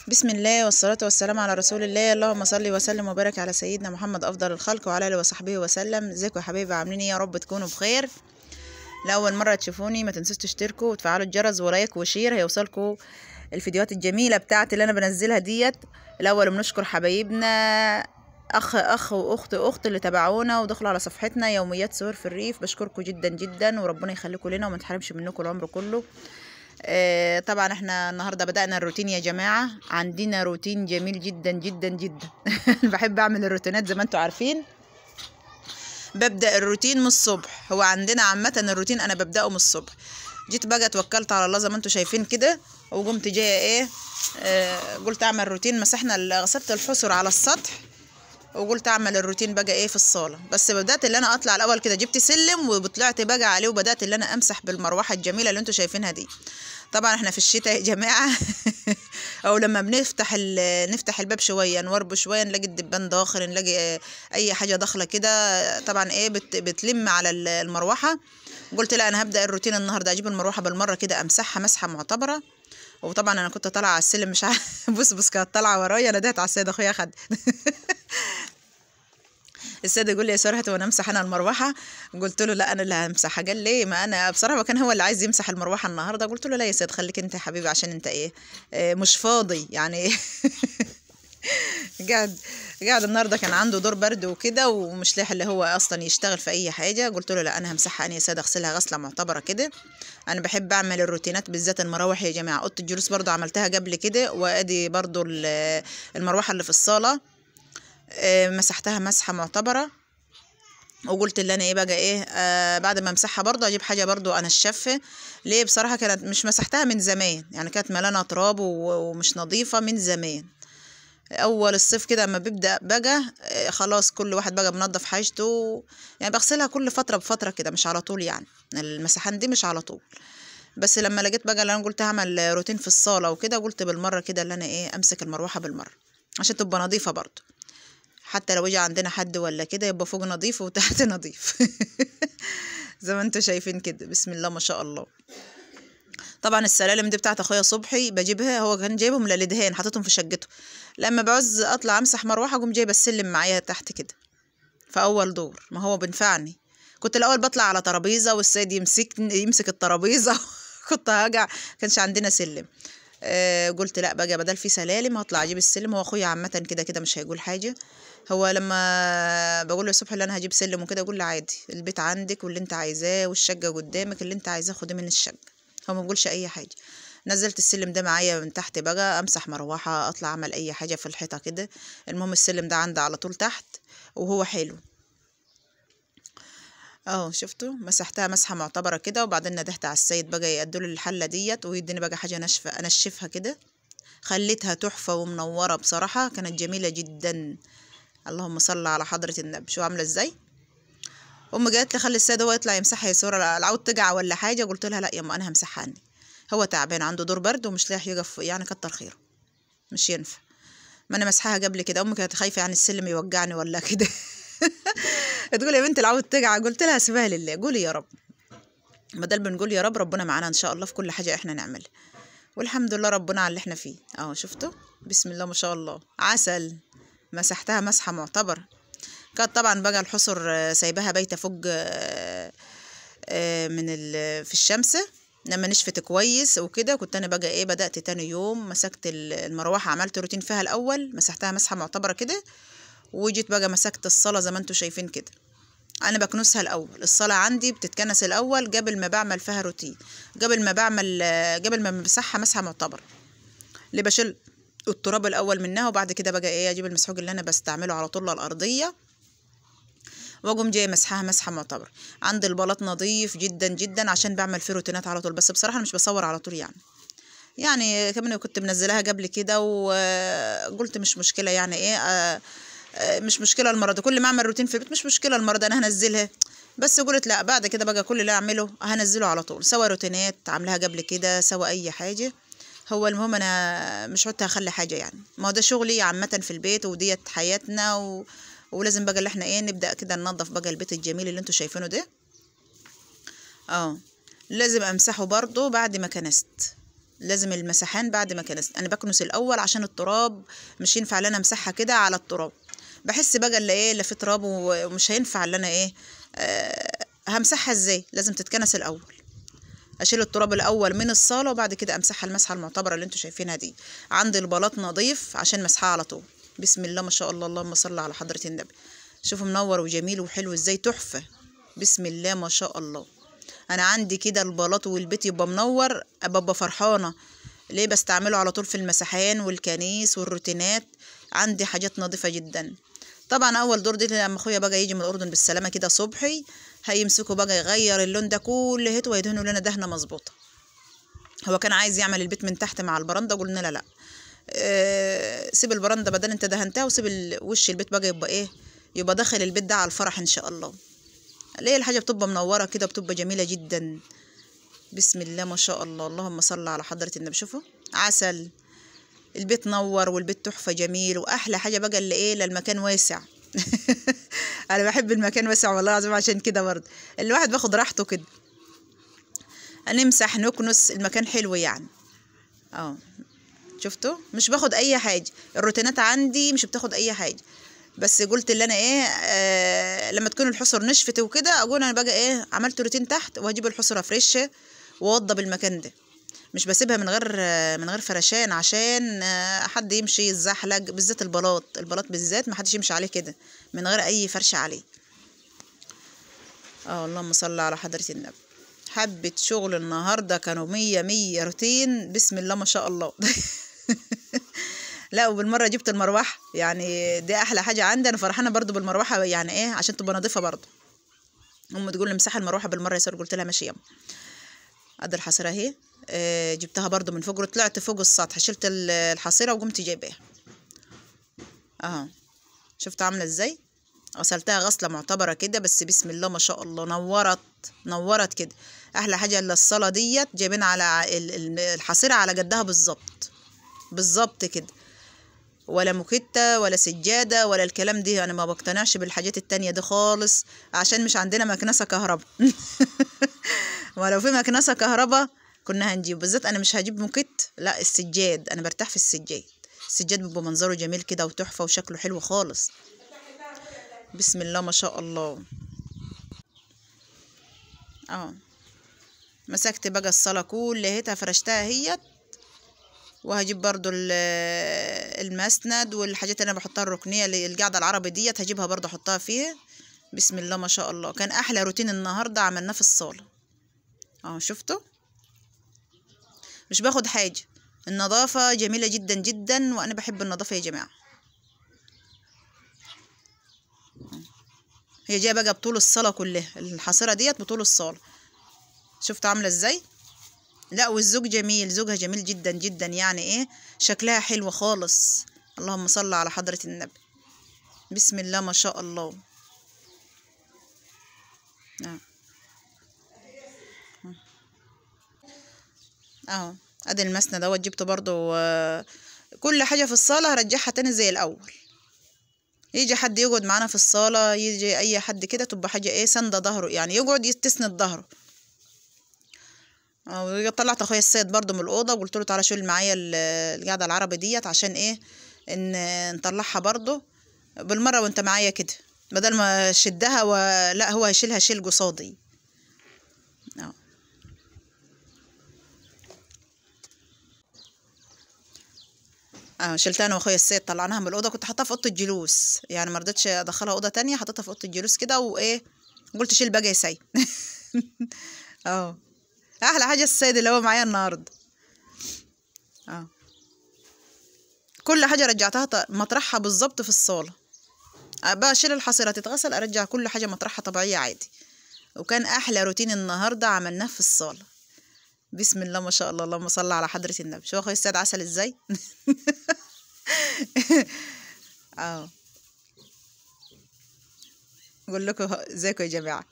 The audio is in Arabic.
بسم الله والصلاة والسلام على رسول الله. اللهم صل وسلم وبارك على سيدنا محمد أفضل الخلق وعلى آله وصحبه وسلم. ازيكم يا حبايبي، عاملين ايه؟ يا رب تكونوا بخير. لأول مرة تشوفوني ما تنسوش تشتركوا وتفعلوا الجرس ولايك وشير، هيوصلكوا الفيديوهات الجميلة بتاعتي اللي أنا بنزلها ديت. الأول بنشكر حبايبنا أخ وأخت اللي تابعونا ودخلوا على صفحتنا يوميات سهور في الريف. بشكركم جدا جدا وربنا يخليكم لنا وما نتحرمش منكم العمر كله. طبعا احنا النهارده بدأنا الروتين يا جماعة، عندنا روتين جميل جدا جدا جدا. بحب اعمل الروتينات زي ما انتوا عارفين. ببدأ الروتين من الصبح، هو عندنا عامة الروتين انا ببدأه من الصبح. جيت بقى اتوكلت على الله زي ما انتوا شايفين كده، وقمت جايه ايه قلت اعمل روتين. مسحنا غسلت الحصر على السطح وقلت اعمل الروتين بقى ايه في الصاله. بس بدات اللي انا اطلع الاول كده، جبت سلم وطلعت بقى عليه وبدات اللي انا امسح بالمروحه الجميله اللي انتوا شايفينها دي. طبعا احنا في الشتاء يا جماعه. او لما بنفتح نفتح الباب شويه نورب شويه نلاقي الدبان داخل، نلاقي اي حاجه داخله كده. طبعا ايه بتلم على المروحه. قلت لا انا هبدا الروتين النهارده، اجيب المروحه بالمره كده امسحها مسحه معتبره. وطبعا انا كنت طالعه على السلم مش عارفه. بص كانت طالعه ورايا، ندهت على السيد اخويا خد. السيد يقول لي يا ساره هات وانا امسح انا المروحه. قلت له لا انا اللي همسحها. قال لي ما انا بصراحه كان هو اللي عايز يمسح المروحه النهارده. قلت له لا يا سيد خليك انت يا حبيبي عشان انت ايه مش فاضي يعني. قاعد النهارده كان عنده دور برد وكده ومش لاحق اللي هو اصلا يشتغل في اي حاجه. قلت له لا انا همسحها انا يا سيد، اغسلها غسله معتبره كده. انا بحب اعمل الروتينات بالذات المراوح يا جماعه. اوضه الجلوس برضو عملتها قبل كده، وادي برضو المروحه اللي في الصاله مسحتها مسحه معتبره. وقلت اللي انا ايه بقى ايه بعد ما امسحها برضه اجيب حاجه برضه انشفها. ليه؟ بصراحه كانت مش مسحتها من زمان، يعني كانت ملانه تراب ومش نظيفه من زمان. اول الصيف كده اما بيبدا بقى خلاص كل واحد بقى منظف حاجته، يعني بغسلها كل فتره بفتره كده مش على طول، يعني المسحان دي مش على طول. بس لما لقيت بقى اللي انا قلت هعمل روتين في الصاله وكده، قلت بالمره كده اللي انا ايه امسك المروحه بالمره عشان تبقى نظيفه برضه، حتى لو يجي عندنا حد ولا كده يبقى فوق نظيف وتحت نظيف. زي ما انتوا شايفين كده، بسم الله ما شاء الله. طبعا السلالم دي بتاعت اخويا صبحي بجيبها، هو كان جايبهم للدهان حاططهم في شقته. لما بعوز اطلع امسح مروحه اقوم جايبه السلم معايا تحت كده في اول دور، ما هو بنفعني. كنت الاول بطلع على ترابيزه والسيد يمسك الترابيزه. كنت هرجع كانش عندنا سلم. قلت لا بقى بدل في سلالم هطلع اجيب السلم. هو اخويا عامه كده كده مش هيقول حاجه. هو لما بقول له الصبح اللي انا هجيب سلم وكده يقول لي عادي، البيت عندك واللي انت عايزاه والشقه قدامك، اللي انت عايزاه خديه من الشقه. هو ما بيقولش اي حاجه. نزلت السلم ده معايا من تحت بقى امسح مروحه، اطلع اعمل اي حاجه في الحيطه كده. المهم السلم ده عندي على طول تحت وهو حلو اهو. شفتوا مسحتها مسحه معتبره كده، وبعدين ندهت على السيد بقى يقدلي الحله ديت ويديني بقى حاجه ناشفه انشفها كده. خليتها تحفه ومنوره بصراحه، كانت جميله جدا. اللهم صل على حضره النبي. شو عامله ازاي؟ قالت لي خلي السيد هو يطلع يمسحها يا ساره، العود تقع ولا حاجه. قلت لها لا يما انا همسحها عني، هو تعبان عنده دور برد ومش لاقي يقف، يعني كتر خيره مش ينفع. ما انا مسحها قبل كده. امي كانت خايفه يعني السلم يوجعني ولا كده. تقول يا بنت العود تقع. قلت لها سيبها لله، قولي يا رب. بدل بنقول يا رب ربنا معانا ان شاء الله في كل حاجه احنا نعملها، والحمد لله ربنا على اللي احنا فيه اهو. شفتوا بسم الله ما شاء الله عسل. مسحتها مسحه معتبره. كانت طبعا بقى الحصر سايباها بايته فوق في الشمس. لما نشفت كويس وكده كنت انا بقى ايه بدأت تاني يوم مسكت المروحه، عملت روتين فيها الاول مسحتها مسحه معتبره كده. وجيت بقى مسكت الصاله زي ما انتوا شايفين كده. انا بكنسها الاول، الصاله عندي بتتكنس الاول قبل ما بعمل فيها روتين، قبل ما بمسحها مسحه معتبره. اللي بشيل التراب الاول منها، وبعد كده بقى ايه اجيب المسحوق اللي انا بستعمله على طول الارضيه واقوم جايه مسحها مسحه معتبره. عندي البلاط نظيف جدا جدا عشان بعمل فيه روتينات على طول. بس بصراحه مش بصور على طول، يعني كمان كنت منزلاها قبل كده وقلت مش مشكله يعني ايه مش مشكله المره كل ما اعمل روتين في البيت مش مشكله المره انا هنزلها. بس قلت لا بعد كده بقى كل اللي اعمله هنزله على طول، سواء روتينات عاملاها قبل كده سواء اي حاجه. هو المهم انا مش عدت هخلي حاجه، يعني ما هو ده شغلي عامه في البيت وديت حياتنا ولازم بقى اللي احنا ايه نبدا كده ننظف بقى البيت الجميل اللي انتوا شايفينه ده. لازم امسحه برضو بعد ما كنست. لازم المسحان بعد ما كنست. انا بكنس الاول عشان التراب، مش ينفع ان انا امسحها كده على التراب. بحس بقى اللي ايه اللي في تراب ومش هينفع ان انا ايه همسحها ازاي. لازم تتكنس الاول، اشيل التراب الاول من الصاله وبعد كده امسحها المسحه المعتبره اللي انتوا شايفينها دي. عندي البلاط نظيف عشان مسحها على طول. بسم الله ما شاء الله، اللهم صل على حضره النبي. شوفوا منور وجميل وحلو ازاي، تحفه. بسم الله ما شاء الله. انا عندي كده البلاط والبيت يبقى منور، ببقى فرحانه. ليه؟ بستعمله على طول في المسحان والكنيس والروتينات. عندي حاجات نظيفه جدا. طبعا اول دور دي لما اخويا بقى يجي من الاردن بالسلامه كده صبحي، هيمسكوا بقى يغير اللون ده كله ويدهنوا لنا دهنه مظبوطه. هو كان عايز يعمل البيت من تحت مع البرندة، قلنا له لا، سيب البرندة بدل انت دهنتها، وسيب وش البيت بقى يبقى ايه، يبقى داخل البيت ده على الفرح ان شاء الله. ليه؟ الحاجه بتبقى منوره كده، بتبقى جميله جدا. بسم الله ما شاء الله، اللهم صل على حضره النبي. شوفوا عسل، البيت نور والبيت تحفه جميل. واحلى حاجه بقى اللي ايه، للمكان واسع. انا بحب المكان واسع والله العظيم، عشان كده برضه الواحد باخد راحته كده، نمسح نكنس المكان حلو يعني. شفتوا؟ مش باخد اي حاجه، الروتينات عندي مش بتاخد اي حاجه. بس قلت اللي انا ايه لما تكون الحصر نشفت وكده، اقول انا بقى ايه عملت روتين تحت، وهجيب الحصره فريشه واوضب المكان ده. مش بسيبها من غير فرشان، عشان حد يمشي يتزحلق، بالذات البلاط بالذات ما حدش يمشي عليه كده من غير اي فرشه عليه. اللهم صل على حضره النبي. حبه شغل النهارده كانوا 100 روتين. بسم الله ما شاء الله. لا، وبالمره جبت المروحه، يعني دي احلى حاجه عندي. انا فرحانه برضو بالمروحه، يعني ايه عشان تبقى نظيفه برضو. امي تقول لي امسحي المروحه بالمره يا ساره، قلت لها ماشي ياما. ادي الحصيره اهي، جبتها برضو من فوق، طلعت فوق السطح، شلت الحصيره وقمت جايباها. شفت عامله ازاي؟ غسلتها غسله معتبره كده، بس بسم الله ما شاء الله نورت كده. احلى حاجه الا الصاله ديت جايبين على الحصيره على قدها بالظبط كده، ولا موكيتا ولا سجاده ولا الكلام دي. انا ما بقتنعش بالحاجات التانية دي خالص، عشان مش عندنا مكنسه كهرباء. ولو في مكنسه كهرباء كنا هنجيب. بالذات انا مش هجيب موكيت، لا السجاد، انا برتاح في السجاد بيبقى منظره جميل كده وتحفه وشكله حلو خالص. بسم الله ما شاء الله. مسكت بقى الصاله كلها فرشتها هي، وهجيب برضو المسند والحاجات اللي انا بحطها الركنيه اللي القاعده العربي ديت، هجيبها برضو احطها فيها. بسم الله ما شاء الله. كان احلى روتين النهارده عملناه في الصاله. شفتوا؟ مش باخد حاجه، النظافه جميله جدا جدا، وانا بحب النظافه يا جماعه. هي جايه بقى بطول الصاله كلها، الحصيره ديت بطول الصاله. شفتوا عامله ازاي؟ لا، والزوج جميل، زوجها جميل جدا جدا، يعني ايه شكلها حلو خالص. اللهم صل على حضرة النبي. بسم الله ما شاء الله. ادي المسند دوت جبته برضو. كل حاجة في الصالة هرجعها تاني زي الاول. يجي حد يقعد معانا في الصالة، يجي اي حد كده، تبقى حاجة ايه سند ظهره، يعني يقعد تسند ظهره. طلعت اخويا السيد برضو من الاوضه، وقلت له تعالى شيل معايا القاعده العربي ديت، عشان ايه نطلعها برضو بالمره وانت معايا كده، بدل ما شدها لا هو هيشيلها شيل قصادي. شلتها انا واخويا السيد، طلعناها من الاوضه. كنت حاطاها في اوضه الجلوس، يعني ما رضيتش ادخلها اوضه تانية، حطيتها في اوضه الجلوس كده، وايه قلت شيل بقى يا سيد. احلى حاجه السيد اللي هو معايا النهارده. كل حاجه رجعتها مطرحها بالظبط في الصاله. بشيل الحصيره تتغسل، ارجع كل حاجه مطرحها طبيعيه عادي. وكان احلى روتين النهارده عملناه في الصاله. بسم الله ما شاء الله، اللهم صل على حضره النبي. شوفوا اخويا السيد عسل ازاي. اقول لكم ازيكم يا جماعه.